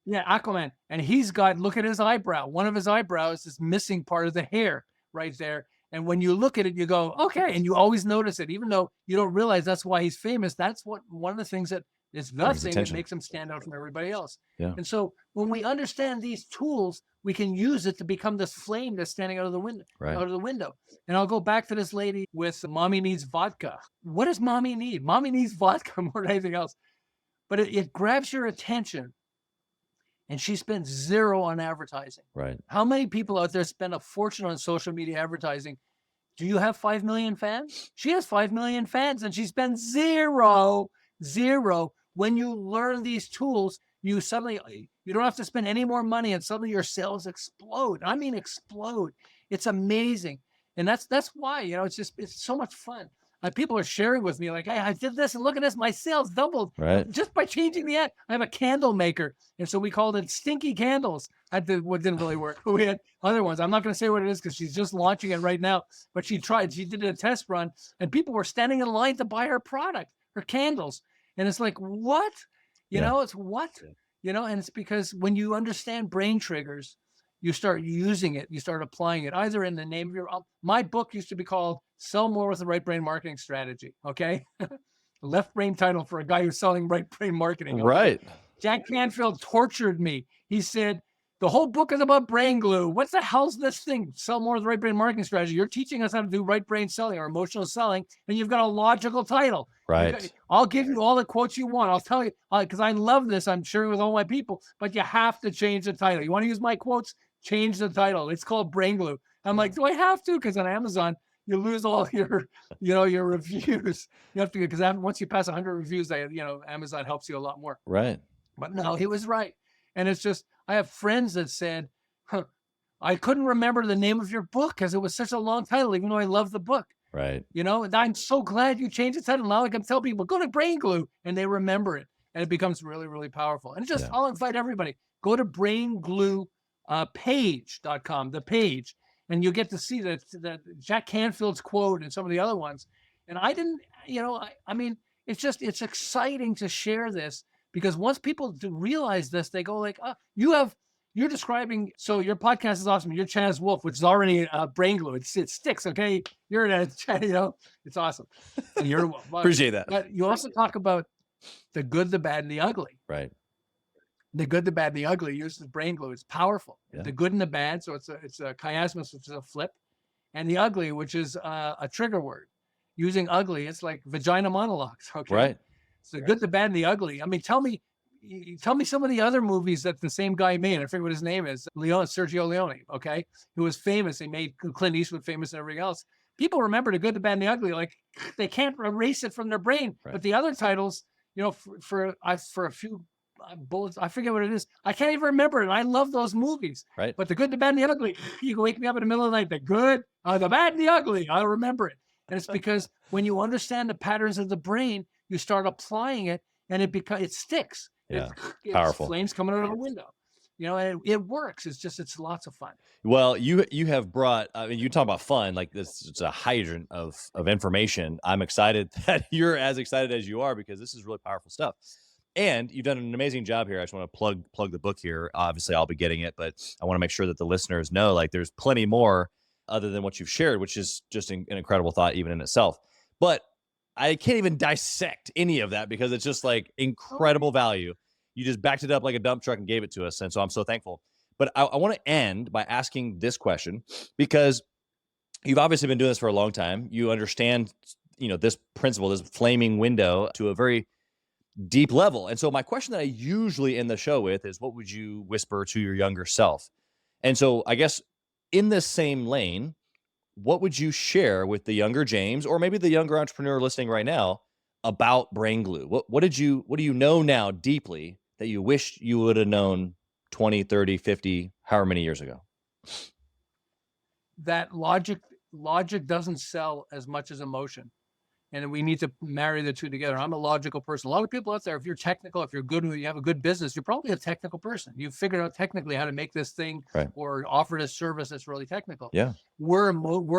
Yeah, Aquaman. And he's got, look at his eyebrow. One of his eyebrows is missing part of the hair right there. And when you look at it, you go, okay. And you always notice it, even though you don't realize that's why he's famous. That's one of the things that is the thing that makes him stand out from everybody else. Yeah. And so when we understand these tools, we can use it to become this flame that's standing out of the window. Out of the window. And I'll go back to this lady with Mommy Needs Vodka. What does Mommy need? Mommy needs vodka more than anything else. But it grabs your attention. And she spends zero on advertising. Right. How How many people out there spend a fortune on social media advertising? Do you have 5 million fans? She has 5 million fans and she spends zero. When you learn these tools, you don't have to spend any more money and suddenly your sales explode. I mean, explode. It's amazing. And that's why, it's so much fun. People are sharing with me like, hey, I did this and look at this, my sales doubled just by changing the ad. I have a candle maker. And so we called it Stinky Candles. What didn't really work. We had other ones. I'm not going to say what it is because she's just launching it right now. But she did a test run and people were standing in line to buy her product, her candles. And it's like, what? It's what? And it's because when you understand brain triggers, you start using it, you start applying it either in the name of my book used to be called Sell More with the Right Brain Marketing Strategy. Okay. Left brain title for a guy who's selling right brain marketing. Okay? Right. Jack Canfield tortured me. He said, the whole book is about brain glue. What the hell's this thing? Sell More with the Right Brain Marketing Strategy. You're teaching us how to do right brain selling or emotional selling, and you've got a logical title. Right. I'll give you all the quotes you want. I'll tell you, because I love this. I'm sharing with all my people, but you have to change the title. You want to use my quotes? Change the title. It's called Brain Glue. I'm like, do I have to? Because on Amazon, you lose all your, your reviews. You have to, because once you pass 100 reviews, Amazon helps you a lot more. Right. But no, he was right. And it's just, I have friends that said, I couldn't remember the name of your book because it was such a long title, even though I love the book. Right. And I'm so glad you changed the title. Now I can tell people, go to Brain Glue, and they remember it. And it becomes really, really powerful. And I'll invite everybody, go to brainglue.com. page.com, the page, and you get to see that Jack Canfield's quote and some of the other ones. And I didn't, I mean, it's exciting to share this, because once people do realize this, they go like, you're describing, so your podcast is awesome. You're Chaz Wolfe, which is already brain glue. It sticks. Okay. You're it's awesome. And Appreciate that. But you also talk about the good, the bad, and the ugly. Right. The good, the bad, and the ugly uses brain glue. It's powerful. Yeah. The good and the bad. So it's a chiasmus, which is a flip, and the ugly, which is a trigger word. Using ugly, it's like vagina monologues. Okay. Right. So the good, the bad, and the ugly. I mean, tell me some of the other movies that the same guy made. I forget what his name is. Sergio Leone. Okay. Who was famous. He made Clint Eastwood famous and everything else. People remember the good, the bad, and the ugly. Like, they can't erase it from their brain. Right. But the other titles, for a few bullets, I forget what it is. I can't even remember it. I love those movies. Right. But the good, the bad, and the ugly, you can wake me up in the middle of the night. The good, the bad, and the ugly. I'll remember it. And it's because when you understand the patterns of the brain, you start applying it, and it sticks. Yeah. It's Powerful. Flames coming out of the window. And it works. It's lots of fun. Well, you have brought, I mean, you talk about fun, like this, it's a hydrant of information. I'm excited that you're as excited as you are, because this is really powerful stuff. And you've done an amazing job here. I just want to plug the book here. Obviously, I'll be getting it, but I want to make sure that the listeners know, like, there's plenty more other than what you've shared, which is just an incredible thought even in itself. But I can't even dissect any of that, because it's just like incredible value. You just backed it up like a dump truck and gave it to us. And so I'm so thankful. But I want to end by asking this question, because you've obviously been doing this for a long time. You understand, this principle, this flaming window, to a very deep level. And so my question that I usually end the show with is, what would you whisper to your younger self? And so I guess in this same lane, what would you share with the younger James, or maybe the younger entrepreneur listening right now, about brain glue? What do you know now deeply that you wish you would have known 20, 30, 50, however many years ago? That logic doesn't sell as much as emotion. And we need to marry the two together. I'm a logical person. A lot of people out there, if you're technical, if you're good, you have a good business, you're probably a technical person. You've figured out technically how to make this thing, right, or offer this service that's really technical. Yeah. We're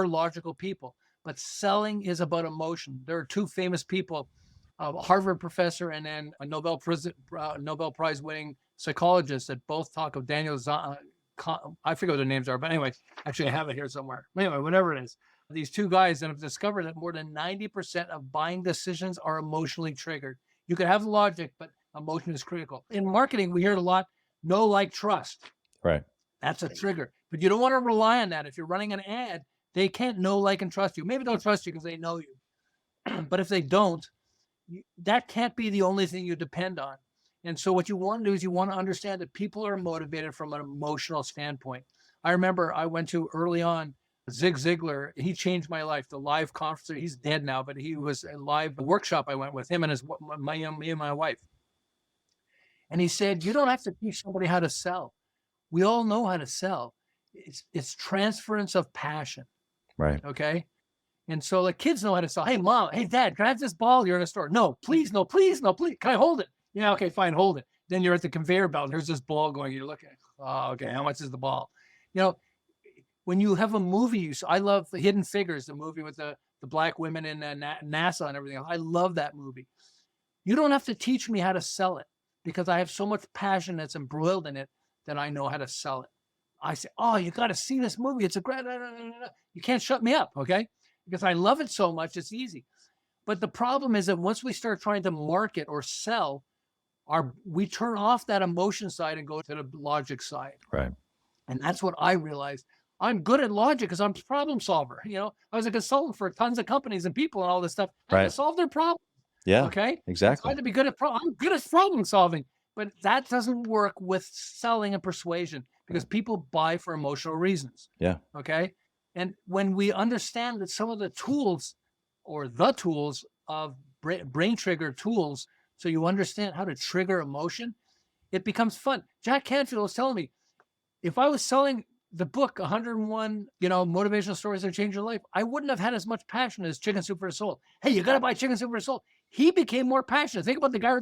logical people, but selling is about emotion. There are two famous people, a Harvard professor and then a Nobel Prize winning psychologist, that both talk of I forget what their names are, but anyway, actually I have it here somewhere. Anyway, whatever it is. These two guys that have discovered that more than 90% of buying decisions are emotionally triggered. You can have logic, but emotion is critical. In marketing, we hear it a lot: know, like, trust. Right. That's a trigger. But you don't want to rely on that. If you're running an ad, they can't know, like, and trust you. Maybe they'll trust you because they know you. But if they don't, that can't be the only thing you depend on. And so what you want to do is you want to understand that people are motivated from an emotional standpoint. I remember I went to, early on, Zig Ziglar. He changed my life. The live conference, he's dead now, but he was a live workshop I went with him and me and my wife. And he said, you don't have to teach somebody how to sell. We all know how to sell. It's transference of passion. Right. Okay. And so the kids know how to sell. Hey, mom, hey, dad, can I have this ball? You're in a store. No, please, no, please, no, please. Can I hold it? Yeah. Okay, fine. Hold it. Then you're at the conveyor belt. There's this ball going. You're looking. Oh, okay. How much is the ball? When you have a movie, I love the Hidden Figures, the movie with the black women in NASA and everything else. I love that movie. You don't have to teach me how to sell it, because I have so much passion that's embroiled in it that I know how to sell it. I say, oh, you got to see this movie. It's a great, you can't shut me up, okay? Because I love it so much, it's easy. But the problem is that once we start trying to market or sell, we turn off that emotion side and go to the logic side. Right. And that's what I realized. I'm good at logic because I'm a problem solver. I was a consultant for tons of companies and people and all this stuff. I had to solve their problems. Yeah. Okay. Exactly. I had to be good at I'm good at problem solving, but that doesn't work with selling and persuasion, because people buy for emotional reasons. Yeah. Okay. And when we understand that some of the tools, or the tools of brain trigger tools, so you understand how to trigger emotion, it becomes fun. Jack Canfield was telling me, if I was selling the book 101, motivational stories that change your life, I wouldn't have had as much passion as Chicken Soup for the Soul. Hey, you got to buy Chicken Soup for the Soul. He became more passionate. Think about the guy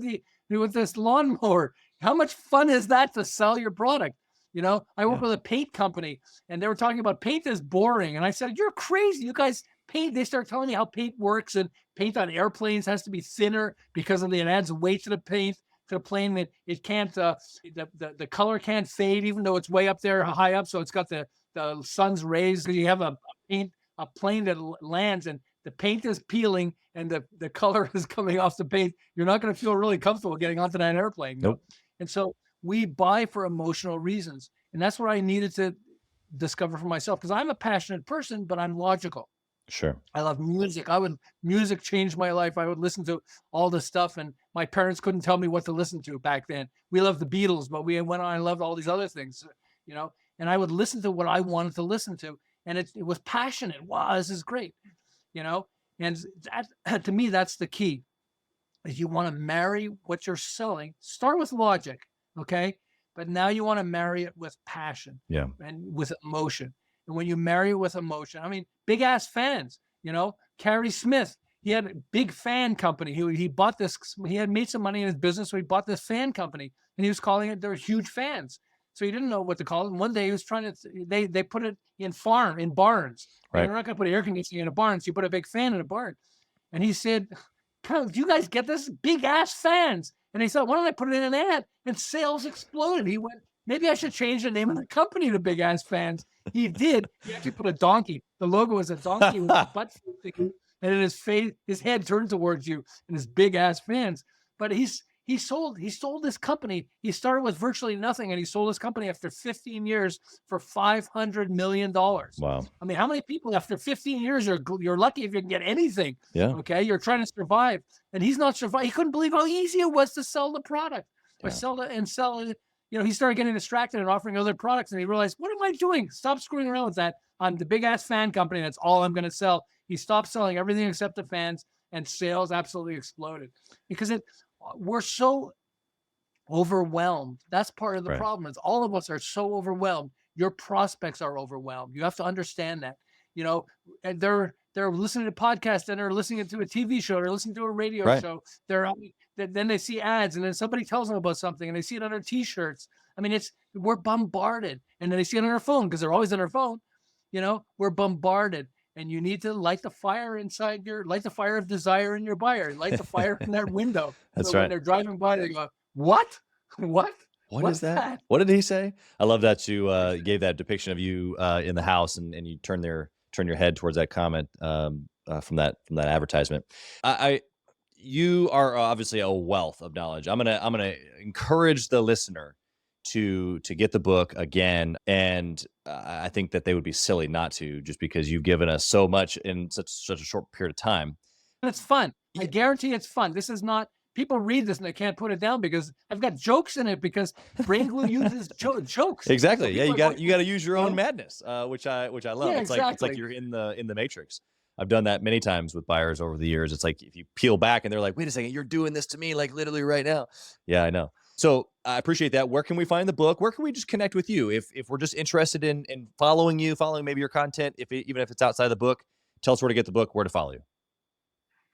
with this lawnmower. How much fun is that to sell your product? You know, I work with a paint company and they were talking about paint is boring. And I said, you're crazy. You guys paint. They start telling me how paint works, and paint on airplanes has to be thinner because of it adds weight to the paint, to the plane, that it can't, the color can't fade, even though it's way up there, high up. So it's got the sun's rays. You have a plane that lands and the paint is peeling and the color is coming off the paint. You're not going to feel really comfortable getting onto that airplane. Nope. And so we buy for emotional reasons. And that's what I needed to discover for myself, because I'm a passionate person, but I'm logical. Sure. I love music. Music changed my life. I would listen to all the stuff, and my parents couldn't tell me what to listen to back then. We loved the Beatles, but we went on and loved all these other things, you know, and I would listen to what I wanted to listen to. And it was passionate. Wow, this is great, you know? And that, to me, that's the key. Is you want to marry what you're selling, start with logic, okay? But now you want to marry it with passion, and with emotion. And when you marry it with emotion, I mean, big ass fans, you know, Carrie Smith, he had a big fan company. He bought this, he had made some money in his business, so he bought this fan company, and he was calling it, they're huge fans. So he didn't know what to call it. And one day he was trying to, they put it in barns. Right. You're not going to put air conditioning in a barn, so you put a big fan in a barn. And he said, do you guys get this? Big ass fans. And he said, why don't I put it in an ad? And sales exploded. He went, maybe I should change the name of the company to Big Ass Fans. He did. He actually put a donkey. The logo was a donkey with a butt facing, and in his face, his head turned towards you, and his big ass fans. But he sold this company. He started with virtually nothing, and he sold his company after 15 years for $500 million. Wow. I mean, how many people after 15 years you're lucky if you can get anything? Yeah. Okay, you're trying to survive, and he's not surviving. He couldn't believe how easy it was to sell the product, or sell it. You know, he started getting distracted and offering other products, and he realized, what am I doing? Stop screwing around with that. I'm the big ass fan company. That's all I'm going to sell. He stopped selling everything except the fans, and sales absolutely exploded because we're so overwhelmed. That's part of the problem. Is all of us are so overwhelmed. Your prospects are overwhelmed. You have to understand that. You know, and they're listening to podcasts, and they're listening to a TV show, they're listening to a radio show. Then they see ads, and then somebody tells them about something, and they see it on their T-shirts. I mean, we're bombarded, and then they see it on their phone because they're always on their phone. You know, we're bombarded, and you need to light the fire light the fire of desire in your buyer, light the fire in that window. That's so right. When they're driving by, they go, "What? What? What is that? What did he say?" I love that you gave that depiction of you in the house, and you turn your head towards that comment from that advertisement. You are obviously a wealth of knowledge. I'm gonna encourage the listener to get the book again, and I think that they would be silly not to, just because you've given us so much in such a short period of time. And it's fun. I guarantee it's fun. This is not. People read this and they can't put it down because I've got jokes in it, because Brain Glue uses jokes. Exactly. So yeah, you got to use your own madness, which I love. Yeah, it's exactly. like you're in the Matrix. I've done that many times with buyers over the years. It's like if you peel back and they're like, "Wait a second, you're doing this to me like literally right now." Yeah, I know. So I appreciate that. Where can we find the book? Where can we just connect with you if we're just interested in following you, following maybe your content, even if it's outside the book? Tell us where to get the book, where to follow you.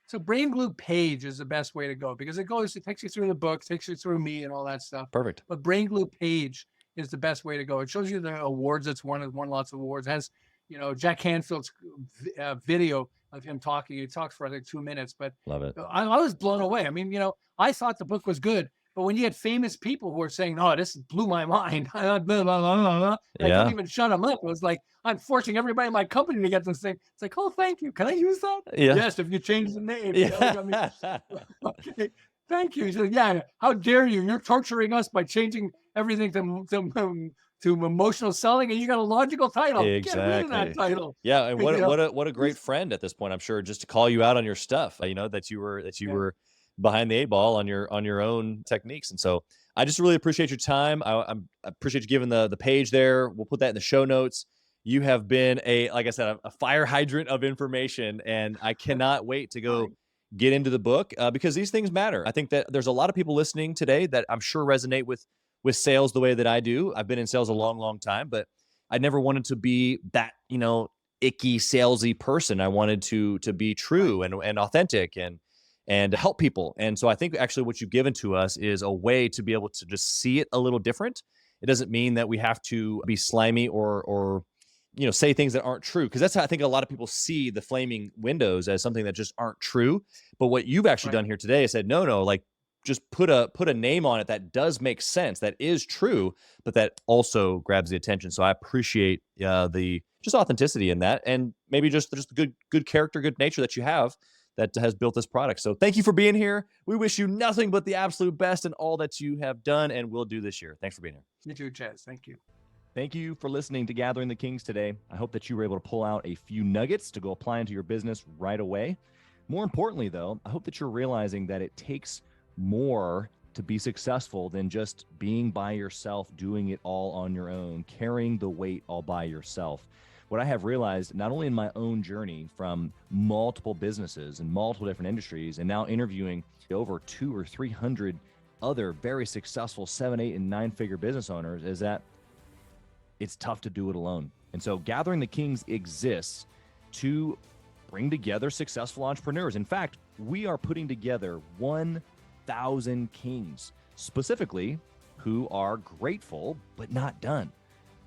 So Brain Glue page is the best way to go, because it takes you through the book, takes you through me and all that stuff. Perfect. But Brain Glue page is the best way to go. It shows you the awards it's won. It's won lots of awards. It has, you know, Jack Canfield's video of him talking. He talks for I think 2 minutes, but Love it. I was blown away. I mean, you know, I thought the book was good, but when you had famous people who were saying, "Oh, this blew my mind," I couldn't even shut them up. It was like, I'm forcing everybody in my company to get this thing. It's like, "Oh, thank you. Can I use that?" Yeah. Yes, if you change the name. Yeah. You know, I mean, okay, thank you. He said, "Yeah, how dare you? You're torturing us by changing everything to emotional selling, and you got a logical title. Exactly. Get rid of that title." Yeah, and what a great friend at this point, I'm sure, just to call you out on your stuff. You know, that you were behind the 8 ball on your own techniques. And so I just really appreciate your time. I appreciate you giving the page there. We'll put that in the show notes. You have been like I said, a fire hydrant of information, and I cannot wait to go get into the book because these things matter. I think that there's a lot of people listening today that I'm sure resonate with sales the way that I do. I've been in sales a long, long time, but I never wanted to be that, you know, icky, salesy person. I wanted to be true and authentic and help people. And so I think actually what you've given to us is a way to be able to just see it a little different It doesn't mean that we have to be slimy or say things that aren't true. Because that's how I think a lot of people see the flaming windows as something that just aren't true. But what you've actually done here today is said, no, like just put a name on it that does make sense, that is true, but that also grabs the attention. So I appreciate the just authenticity in that, and maybe just the good character, good nature that you have that has built this product. So thank you for being here. We wish you nothing but the absolute best in all that you have done and will do this year. Thanks for being here. You too, Chaz. Thank you. Thank you for listening to Gathering the Kings today. I hope that you were able to pull out a few nuggets to go apply into your business right away. More importantly, though, I hope that you're realizing that it takes more to be successful than just being by yourself, doing it all on your own, carrying the weight all by yourself. What I have realized, not only in my own journey from multiple businesses and multiple different industries, and now interviewing over 200 or 300 other very successful 7, 8, and 9-figure business owners, is that it's tough to do it alone. And so Gathering the Kings exists to bring together successful entrepreneurs. In fact, we are putting together 1,000 kings, specifically who are grateful but not done.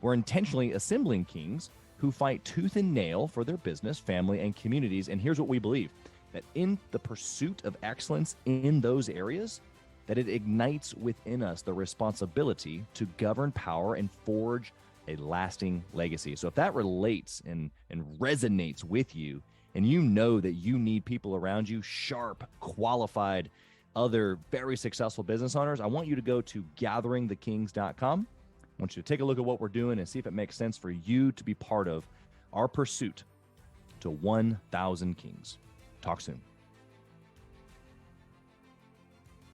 We're intentionally assembling kings who fight tooth and nail for their business, family, and communities. And here's what we believe, that in the pursuit of excellence in those areas, that it ignites within us the responsibility to govern power and forge a lasting legacy. So if that relates and resonates with you, and you know that you need people around you, sharp, qualified, other very successful business owners, I want you to go to gatheringthekings.com. I want you to take a look at what we're doing and see if it makes sense for you to be part of our pursuit to 1,000 kings. Talk soon.